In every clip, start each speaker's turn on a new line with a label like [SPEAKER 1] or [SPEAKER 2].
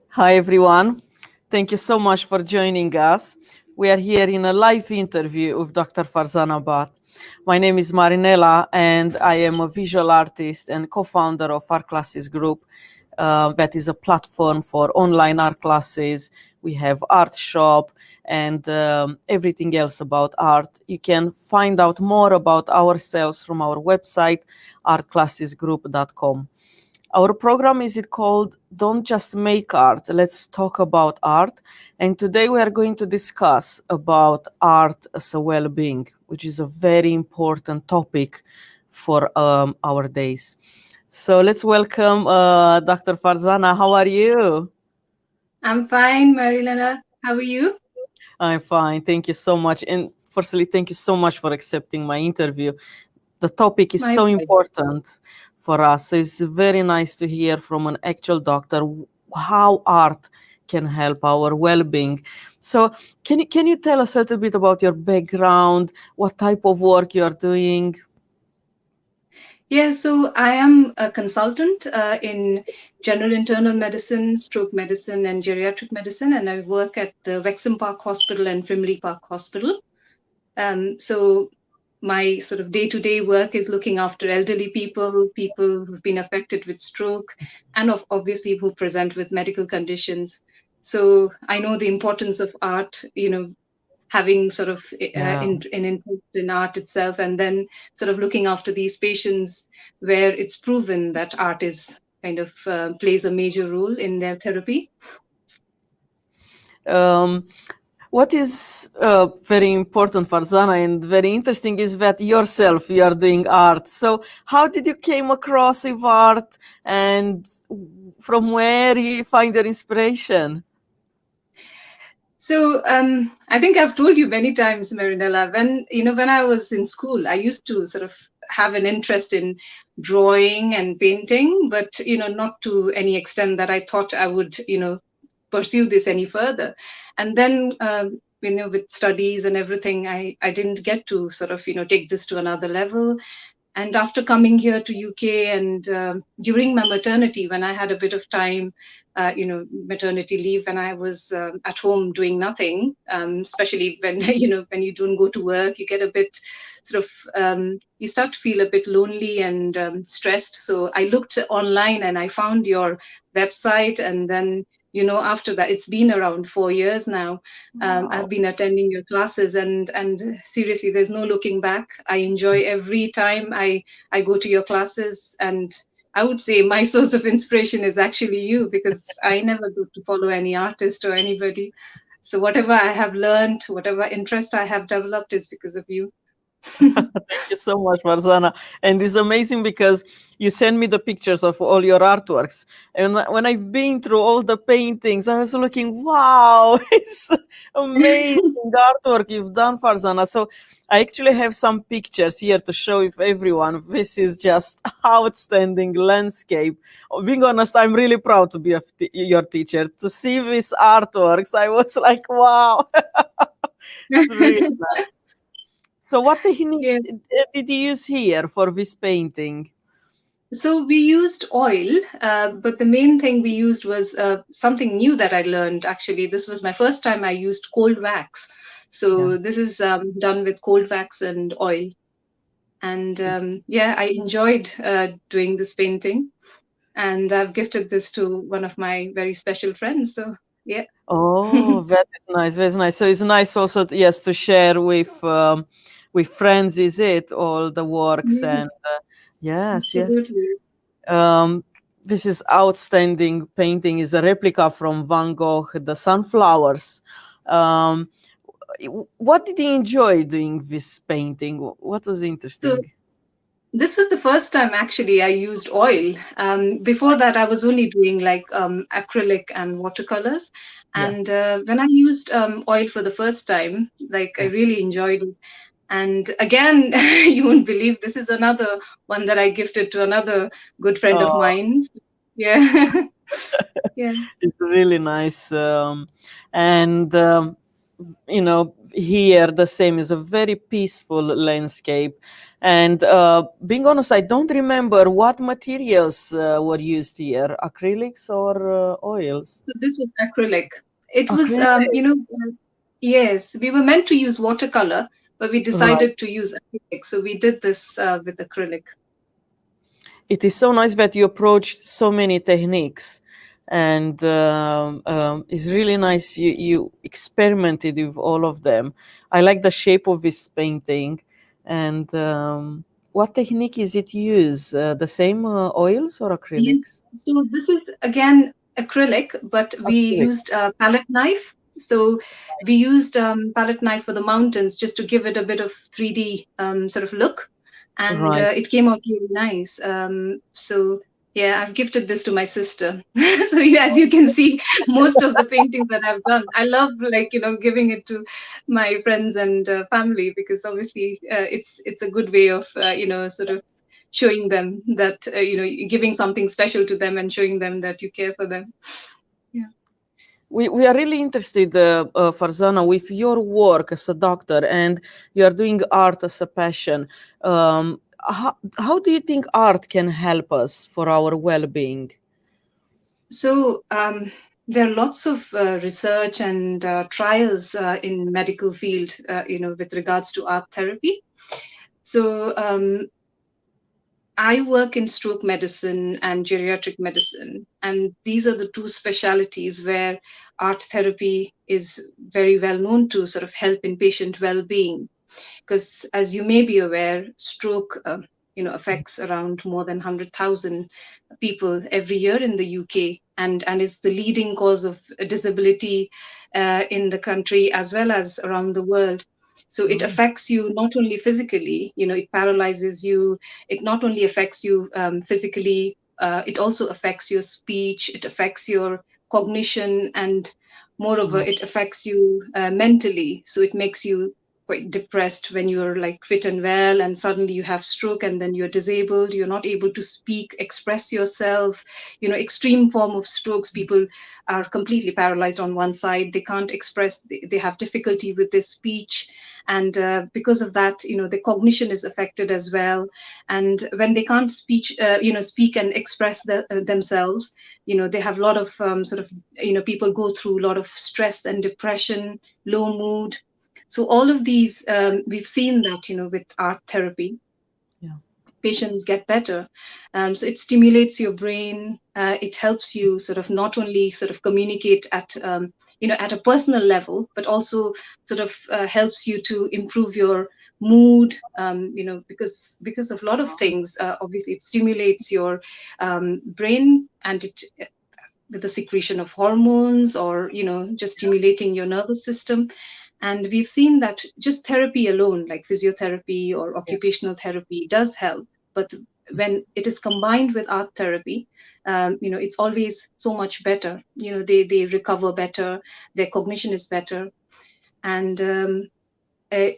[SPEAKER 1] Hi, everyone. Thank you so much for joining us. We are here in a live interview with Dr. Farzana Batt. My name is Marinella, and I am a visual artist and co-founder of Art Classes Group. That is a platform for online art classes. We have art shop and everything else about art. You can find out more about ourselves from our website, artclassesgroup.com. Our program is called Don't Just Make Art, Let's Talk About Art. And today we are going to discuss about art as a well-being, which is a very important topic for our days. So let's welcome Dr. Farzana. How are you?
[SPEAKER 2] I'm fine, Marilena. How are you?
[SPEAKER 1] I'm fine. Thank you so much. And firstly, thank you so much for accepting my interview. The topic is
[SPEAKER 2] My
[SPEAKER 1] so
[SPEAKER 2] pleasure.
[SPEAKER 1] important for us. So it's very nice to hear from an actual doctor how art can help our well-being. So can you tell us a little bit about your background, what type of work you are doing?
[SPEAKER 2] Yeah, so I am a consultant in general internal medicine, stroke medicine, and geriatric medicine, and I work at the Wexham Park Hospital and Frimley Park Hospital. So my sort of day-to-day work is looking after elderly people, people who've been affected with stroke, and obviously who present with medical conditions. So I know the importance of art, having sort of
[SPEAKER 1] Yeah.
[SPEAKER 2] an interest in art itself, and then sort of looking after these patients where it's proven that art is kind of plays a major role in their therapy.
[SPEAKER 1] Um, what is very important, Farzana, and very interesting is that yourself you are doing art. So how did you came across with art, and from where you find your inspiration?
[SPEAKER 2] So I think I've told you many times, Marinella, when I was in school, I used to sort of have an interest in drawing and painting, but not to any extent that I thought I would pursue this any further. And then with studies and everything, I didn't get to sort of take this to another level. And after coming here to UK and during my maternity, when I had a bit of time, maternity leave, when I was at home doing nothing, especially when when you don't go to work, you get a bit sort of you start to feel a bit lonely and stressed. So I looked online and I found your website, and then after that, it's been around 4 years now. I've
[SPEAKER 1] Wow.
[SPEAKER 2] been attending your classes, and seriously, there's no looking back. I enjoy every time I go to your classes, and I would say my source of inspiration is actually you, because I never go to follow any artist or anybody. So whatever I have learned, whatever interest I have developed is because of you.
[SPEAKER 1] Thank you so much, Farzana. And it's amazing because you send me the pictures of all your artworks. And when I've been through all the paintings, I was looking, wow, it's amazing artwork you've done, Farzana. So I actually have some pictures here to show with everyone. This is just outstanding landscape. Being honest, I'm really proud to be your teacher. To see these artworks, I was like, wow, it's really nice. So what technique
[SPEAKER 2] Yeah.
[SPEAKER 1] did you use here for this painting?
[SPEAKER 2] So we used oil, but the main thing we used was something new that I learned. Actually, this was my first time I used cold wax.
[SPEAKER 1] Yeah.
[SPEAKER 2] So this is done with cold wax and oil. And yeah, I enjoyed doing this painting, and I've gifted this to one of my very special friends. So yeah.
[SPEAKER 1] Oh, that is nice. That's nice. So it's nice also, yes, to share with friends. Is it all the works and
[SPEAKER 2] Yes,
[SPEAKER 1] yes, yes.
[SPEAKER 2] absolutely.
[SPEAKER 1] Um, this is outstanding painting. Is a replica from Van Gogh, the sunflowers. Um, what did you enjoy doing this painting? What was
[SPEAKER 2] So
[SPEAKER 1] interesting?
[SPEAKER 2] this was the first time actually I used oil. Before that, I was only doing like acrylic and watercolors.
[SPEAKER 1] Yeah,
[SPEAKER 2] And when I used oil for the first time, like I
[SPEAKER 1] yeah.
[SPEAKER 2] really enjoyed it. And again, you won't believe, this is another one that I gifted to another good friend of
[SPEAKER 1] Oh,
[SPEAKER 2] mine. Yeah. Yeah.
[SPEAKER 1] it's really nice. And here the same is a very peaceful landscape. And being honest, I don't remember what materials were used here, acrylics or oils.
[SPEAKER 2] So this was acrylic. It was,
[SPEAKER 1] Acrylic.
[SPEAKER 2] yes, we were meant to use watercolor, but we
[SPEAKER 1] Right.
[SPEAKER 2] decided to use acrylic. So we did this with acrylic.
[SPEAKER 1] It is so nice that you approached so many techniques, and it's really nice you experimented with all of them. I like the shape of this painting. And what technique is it use? The same oils or
[SPEAKER 2] Yes.
[SPEAKER 1] acrylics?
[SPEAKER 2] So this is again acrylic, but we
[SPEAKER 1] Acrylic.
[SPEAKER 2] used a palette knife. So we used palette knife for the mountains just to give it a bit of 3D sort of look, and
[SPEAKER 1] Right.
[SPEAKER 2] it came out really nice. So yeah, I've gifted this to my sister. So as you can see, most of the paintings that I've done, I love like giving it to my friends and family, because obviously it's a good way of sort of showing them that giving something special to them and showing them that you care for them. Yeah.
[SPEAKER 1] We are really interested, Farzana, with your work as a doctor, and you are doing art as a passion. How do you think art can help us for our well-being?
[SPEAKER 2] So there are lots of research and trials in medical field, with regards to art therapy. So I work in stroke medicine and geriatric medicine, and these are the two specialities where art therapy is very well known to sort of help in patient well-being. Because as you may be aware, stroke affects around more than 100,000 people every year in the UK, and is the leading cause of disability in the country as well as around the world. So it
[SPEAKER 1] Oh,
[SPEAKER 2] affects you not only physically, it paralyzes you. It not only affects you physically, it also affects your speech, it affects your cognition, and moreover,
[SPEAKER 1] right.
[SPEAKER 2] it affects you mentally. So it makes you quite depressed when you're like fit and well, and suddenly you have stroke, and then you're disabled, you're not able to speak, express yourself. Extreme form of strokes, people are completely paralyzed on one side, they can't express, they have difficulty with their speech, and because of that, the cognition is affected as well. And when they can't speak and express themselves, they have a lot of sort of people go through a lot of stress and depression, low mood. So all of these, we've seen that, with art therapy,
[SPEAKER 1] Yeah.
[SPEAKER 2] patients get better. So it stimulates your brain. It helps you sort of not only sort of communicate at a personal level, but also sort of helps you to improve your mood. Because of a lot of things. Obviously, it stimulates your brain, and it with the secretion of hormones, or just stimulating your nervous system. And we've seen that just therapy alone, like physiotherapy or
[SPEAKER 1] Yeah.
[SPEAKER 2] occupational therapy, does help. But when it is combined with art therapy, it's always so much better. They recover better, their cognition is better. And uh,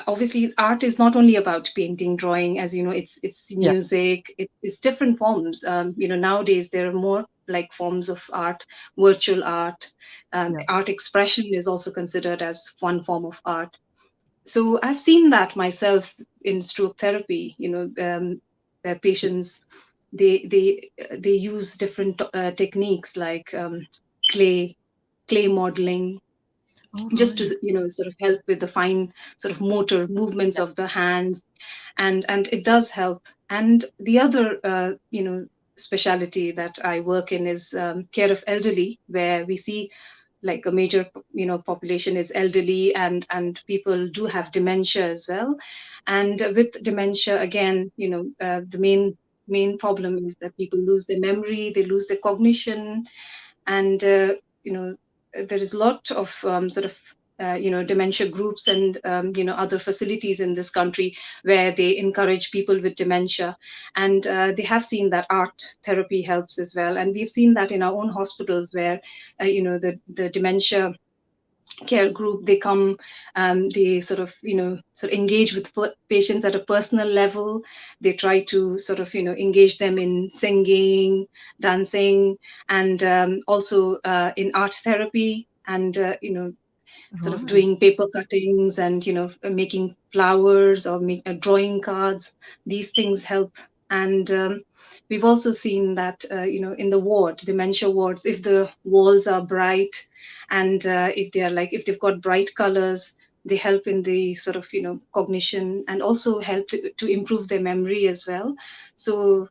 [SPEAKER 2] obviously art is not only about painting, drawing, as you know, it's
[SPEAKER 1] Yeah.
[SPEAKER 2] music, it's different forms. Nowadays there are more like forms of art, virtual art.
[SPEAKER 1] Yeah.
[SPEAKER 2] Art expression is also considered as one form of art. So I've seen that myself in stroke therapy. Where patients, they use different techniques like clay modeling,
[SPEAKER 1] All
[SPEAKER 2] just to
[SPEAKER 1] right.
[SPEAKER 2] sort of help with the fine sort of motor movements
[SPEAKER 1] Yeah.
[SPEAKER 2] of the hands. And it does help. And the other specialty that I work in is care of elderly, where we see like a major population is elderly, and people do have dementia as well. And with dementia, again, the main problem is that people lose their memory, they lose their cognition. And you know there is a lot of sort of dementia groups and other facilities in this country where they encourage people with dementia. And they have seen that art therapy helps as well, and we've seen that in our own hospitals where the dementia care group, they come, they sort of engage with patients at a personal level. They try to sort of engage them in singing, dancing, and also in art therapy. And sort of
[SPEAKER 1] Right.
[SPEAKER 2] doing paper cuttings and making flowers or drawing cards. These things help. And we've also seen that in the dementia wards, if the walls are bright and if they've got bright colors, they help in the sort of cognition, and also help to improve their memory as well. So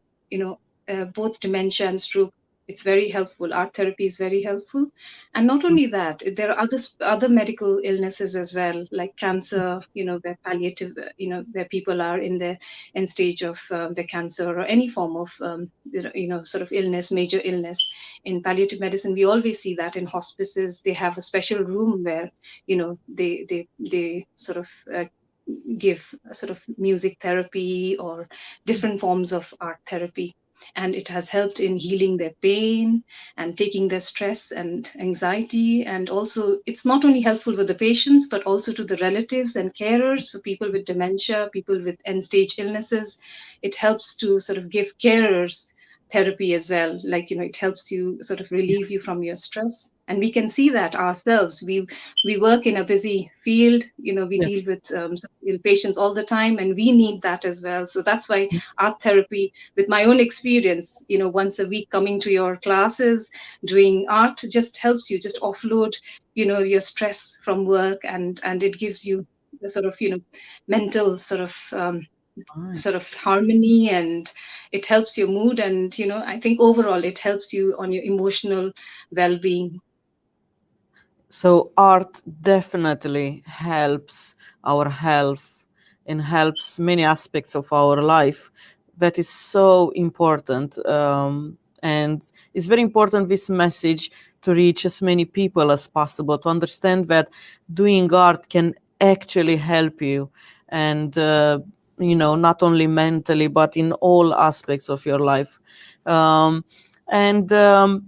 [SPEAKER 2] both dementia and stroke, it's very helpful. Art therapy is very helpful. And not only that, there are other medical illnesses as well, like cancer, where palliative, where people are in their end stage of their cancer, or any form of sort of illness, major illness. In palliative medicine, we always see that in hospices they have a special room where they sort of give a sort of music therapy or different forms of art therapy. And it has helped in healing their pain and taking their stress and anxiety. And also, it's not only helpful with the patients, but also to the relatives and carers for people with dementia, people with end stage illnesses. It helps to sort of give carers therapy as well. Like, it helps you sort of relieve you from your stress. And we can see that ourselves. We work in a busy field, we
[SPEAKER 1] Yeah.
[SPEAKER 2] deal with ill patients all the time, and we need that as well. So that's why art therapy, with my own experience, once a week coming to your classes, doing art, just helps you just offload, your stress from work, and it gives you the sort of, mental
[SPEAKER 1] Right.
[SPEAKER 2] sort of harmony, and it helps your mood. And I think overall it helps you on your emotional well-being.
[SPEAKER 1] So art definitely helps our health and helps many aspects of our life. That is so important. And it's very important this message to reach as many people as possible, to understand that doing art can actually help you. And, not only mentally, but in all aspects of your life. And uh,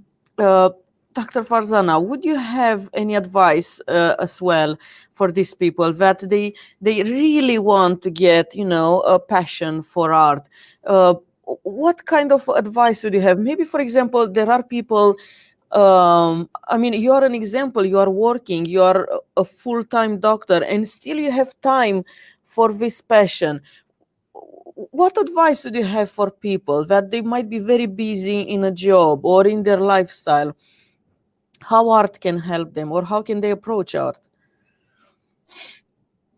[SPEAKER 1] Dr. Farzana, would you have any advice as well for these people that they really want to get, a passion for art? Uh, what kind of advice would you have? Maybe, for example, there are people. I mean, you are an example. You are working. You are a full-time doctor, and still you have time for this passion. What advice would you have for people that they might be very busy in a job or in their lifestyle? How art can help them, or how can they approach art?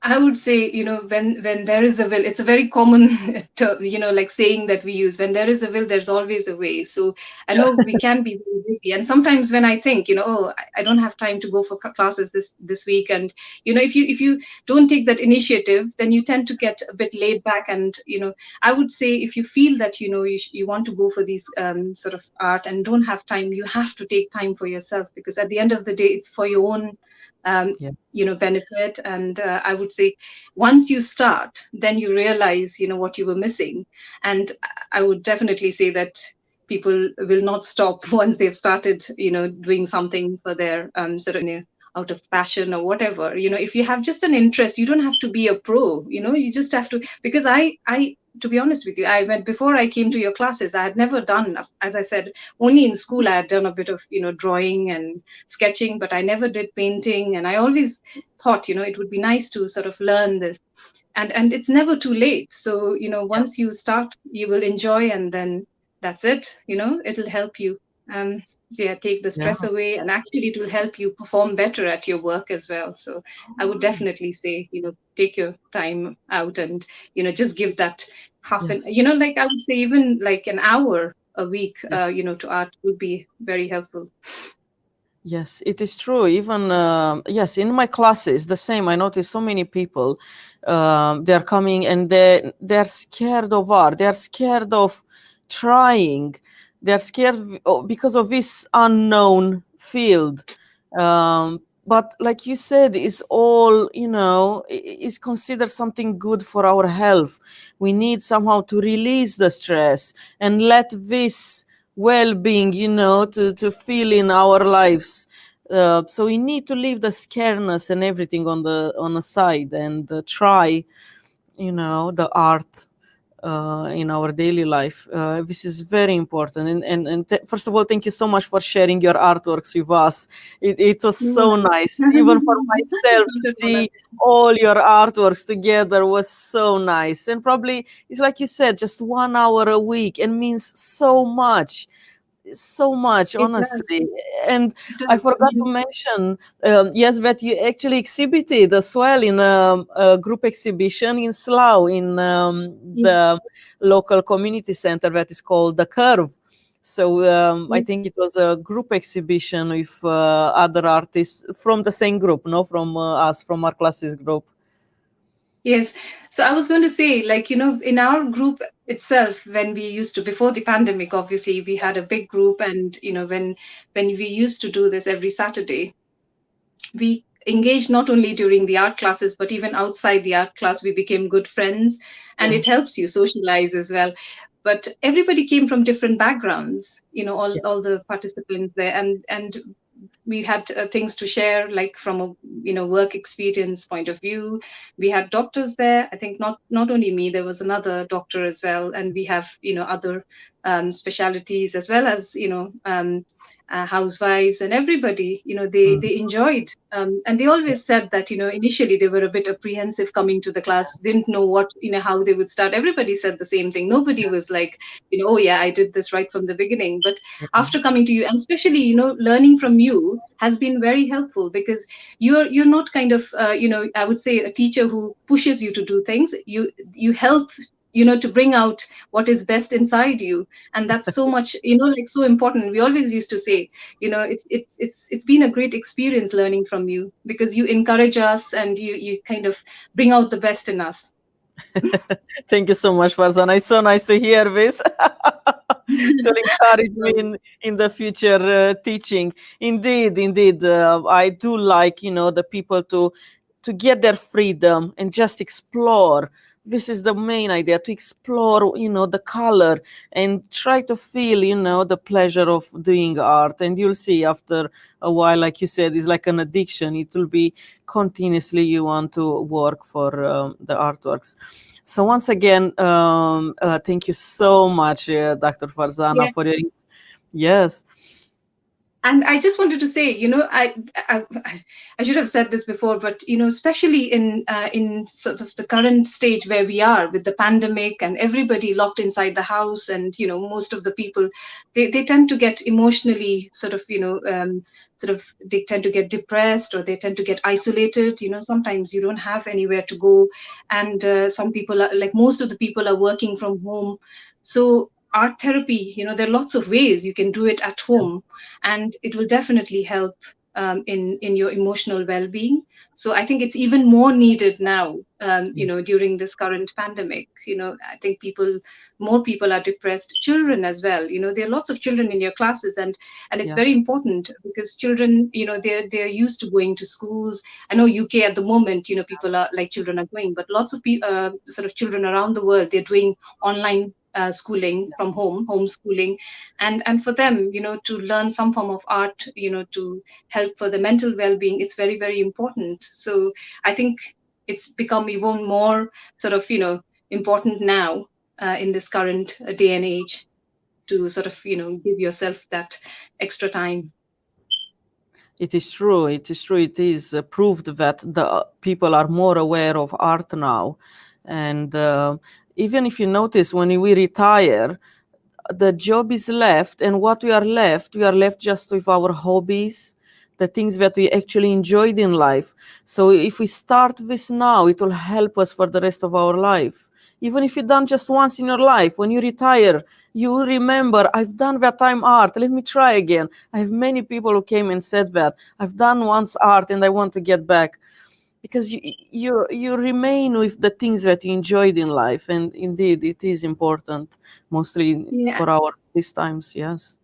[SPEAKER 2] I would say, when there is a will, it's a very common term, like saying that we use. When there is a will, there's always a way. So I
[SPEAKER 1] Yeah.
[SPEAKER 2] know we can be very busy, and sometimes when I think, oh, I don't have time to go for classes this week, and if you don't take that initiative, then you tend to get a bit laid back. And I would say, if you feel that you want to go for these sort of art and don't have time, you have to take time for yourself, because at the end of the day, it's for your own um,
[SPEAKER 1] Yes.
[SPEAKER 2] benefit. And I would say, once you start, then you realize what you were missing. And I would definitely say that people will not stop once they've started doing something for their sort of out of passion or whatever. If you have just an interest, you don't have to be a pro. You just have to. Because I to be honest with you, I went before I came to your classes, I had never done, as I said, only in school I had done a bit of drawing and sketching, but I never did painting. And I always thought, it would be nice to sort of learn this. And it's never too late. So
[SPEAKER 1] Yeah.
[SPEAKER 2] once you start, you will enjoy, and then that's it. It'll help you um yeah, take the
[SPEAKER 1] Yeah.
[SPEAKER 2] stress away, and actually it will help you perform better at your work as well. So I would
[SPEAKER 1] Right.
[SPEAKER 2] definitely say, take your time out, and just give that half an,
[SPEAKER 1] Yes.
[SPEAKER 2] like I would say, even like an hour a week
[SPEAKER 1] Yeah.
[SPEAKER 2] to art would be very helpful.
[SPEAKER 1] Yes, it is true. Even yes, in my classes, the same. I notice so many people. They're coming and they're scared of art. They're scared of trying. They're scared because of this unknown field. But like you said, is all is considered something good for our health. We need somehow to release the stress and let this well-being to feel in our lives. So we need to leave the scareness and everything on the side and try the art. in our daily life. This is very important. And first of all, thank you so much for sharing your artworks with us. It was
[SPEAKER 2] No,
[SPEAKER 1] so nice, even for myself, to
[SPEAKER 2] not at all.
[SPEAKER 1] see all your artworks together was so nice. And probably it's like you said, just 1 hour a week and means so much, so much,
[SPEAKER 2] It does.
[SPEAKER 1] honestly. And
[SPEAKER 2] It
[SPEAKER 1] I
[SPEAKER 2] does. I
[SPEAKER 1] forgot to
[SPEAKER 2] mean,
[SPEAKER 1] mention, yes, that you actually exhibited as well in a group exhibition in Slough, in the local community center that is called The Curve. So I
[SPEAKER 2] yes,
[SPEAKER 1] think it was a group exhibition with other artists from the same group, no, from us, from our classes group.
[SPEAKER 2] yes. So I was going to say, like, in our group itself, when we used to, before the pandemic, obviously, we had a big group, and when we used to do this every Saturday, we engaged not only during the art classes, but even outside the art class, we became good friends, and
[SPEAKER 1] Yeah,
[SPEAKER 2] it helps you socialize as well. But everybody came from different backgrounds, all
[SPEAKER 1] yes.
[SPEAKER 2] the participants there, and we had things to share, like from a work experience point of view. We had doctors there. I think not only me, there was another doctor as well, and we have other specialities, as well as housewives, and everybody,
[SPEAKER 1] Mm.
[SPEAKER 2] they enjoyed, and they always said that initially they were a bit apprehensive coming to the class, didn't know what, how they would start. Everybody said the same thing. Nobody was like, oh yeah, I did this right from the beginning. But
[SPEAKER 1] Yeah.
[SPEAKER 2] after coming to you, and especially learning from you has been very helpful, because you're not kind of I would say, a teacher who pushes you to do things. You help, to bring out what is best inside you, and that's so much, like, so important. We always used to say, it's been a great experience learning from you, because you encourage us, and you kind of bring out the best in us.
[SPEAKER 1] Thank you so much, Farzana. It's so nice to hear this. To encourage me in the future teaching. Indeed, indeed, I do like, the people to get their freedom and just explore. This is the main idea, to explore, the color and try to feel, the pleasure of doing art. And you'll see after a while, like you said, it's like an addiction. It will be continuously you want to work for the artworks. So once again, thank you so much, Dr. Farzana,
[SPEAKER 2] Yeah.
[SPEAKER 1] for your yes,
[SPEAKER 2] And I just wanted to say, I, I should have said this before, but especially in sort of the current stage where we are with the pandemic and everybody locked inside the house, and most of the people, they tend to get emotionally sort of sort of, they tend to get depressed, or they tend to get isolated. Sometimes you don't have anywhere to go, and some people are, like, most of the people are working from home. So art therapy, there are lots of ways you can do it at home, and it will definitely help in your emotional well-being. So I think it's even more needed now, during this current pandemic. I think more people are depressed. Children as well. There are lots of children in your classes, and it's
[SPEAKER 1] yeah,
[SPEAKER 2] very important, because children, they're used to going to schools. I know UK at the moment, people are like, children are going, but lots of sort of children around the world, they're doing online schooling from home, homeschooling, and for them, to learn some form of art, to help for the mental well-being, it's very, very important. So I think it's become even more sort of important now, in this current day and age, to sort of give yourself that extra time.
[SPEAKER 1] it is true. It is true. It is proved that the people are more aware of art now, and even if you notice, when we retire, the job is left, and what we are left just with our hobbies, the things that we actually enjoyed in life. So if we start this now, it will help us for the rest of our life. Even if you done just once in your life, when you retire, you will remember, I've done that time art, let me try again. I have many people who came and said that I've done once art and I want to get back, because you remain with the things that you enjoyed in life. And indeed it is important, mostly
[SPEAKER 2] Yeah.
[SPEAKER 1] for our these times. Yes,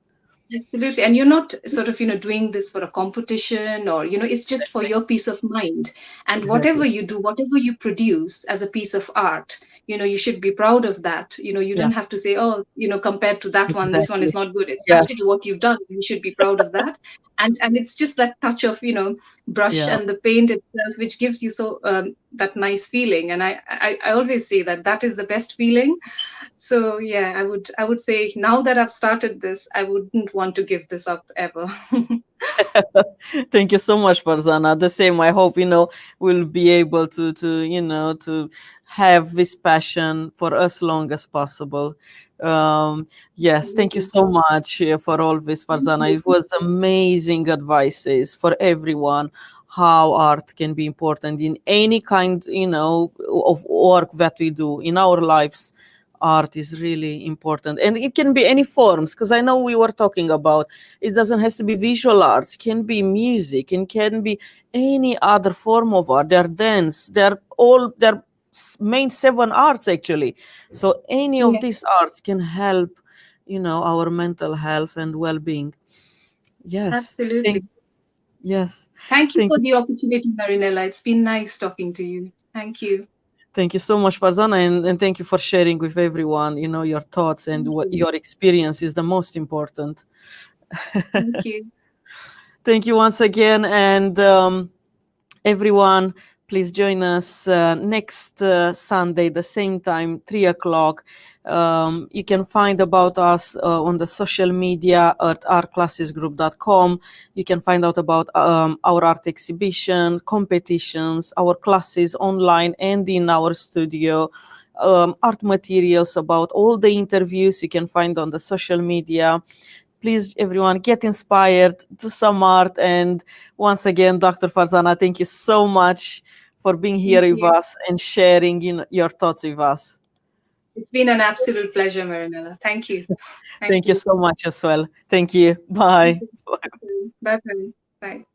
[SPEAKER 2] Absolutely. And you're not sort of, doing this for a competition, or, it's just for
[SPEAKER 1] exactly,
[SPEAKER 2] your peace of mind. And whatever
[SPEAKER 1] exactly.
[SPEAKER 2] you do, whatever you produce as a piece of art, you should be proud of that. You
[SPEAKER 1] Yeah,
[SPEAKER 2] don't have to say, oh, compared to that one, this one
[SPEAKER 1] exactly.
[SPEAKER 2] is not good. It's
[SPEAKER 1] Yes,
[SPEAKER 2] actually what you've done. You should be proud of that. And it's just that touch of, brush
[SPEAKER 1] yeah,
[SPEAKER 2] and the paint itself, which gives you so that nice feeling. And I always say that that is the best feeling. So yeah, I would say now that I've started this, I wouldn't want to give this up ever.
[SPEAKER 1] Thank you so much, Farzana. The same. I hope we'll be able to have this passion for as long as possible. Yes, thank you so much for all this, Farzana. It was amazing advices for everyone. How art can be important in any kind, of work that we do in our lives. Art is really important, and it can be any forms, because I know we were talking about it doesn't have to be visual arts, it can be music, it can be any other form of art. They're dance, they're main seven arts actually. So any of
[SPEAKER 2] Yeah,
[SPEAKER 1] these arts can help our mental health and well-being. Yes,
[SPEAKER 2] absolutely.
[SPEAKER 1] thank yes
[SPEAKER 2] Thank you
[SPEAKER 1] thank
[SPEAKER 2] for the opportunity, Marinella. It's been nice talking to you. Thank you.
[SPEAKER 1] Thank you so much, Farzana, and thank you for sharing with everyone, your thoughts and
[SPEAKER 2] Thank
[SPEAKER 1] what
[SPEAKER 2] you.
[SPEAKER 1] your experience is the most important.
[SPEAKER 2] Thank you.
[SPEAKER 1] Thank you once again, and everyone, please join us next Sunday, the same time, 3 o'clock. You can find about us on the social media at artclassesgroup.com. You can find out about our art exhibition, competitions, our classes online and in our studio. Art materials about all the interviews you can find on the social media. Please, everyone, get inspired, do some art. And once again, Dr. Farzana, thank you so much for being here
[SPEAKER 2] Thank
[SPEAKER 1] with
[SPEAKER 2] you.
[SPEAKER 1] us and sharing your thoughts with us.
[SPEAKER 2] It's been an absolute pleasure, Marinella. Thank you. Thank
[SPEAKER 1] Thank you
[SPEAKER 2] you.
[SPEAKER 1] so much as well. Thank you. Bye.
[SPEAKER 2] Bye bye. Bye.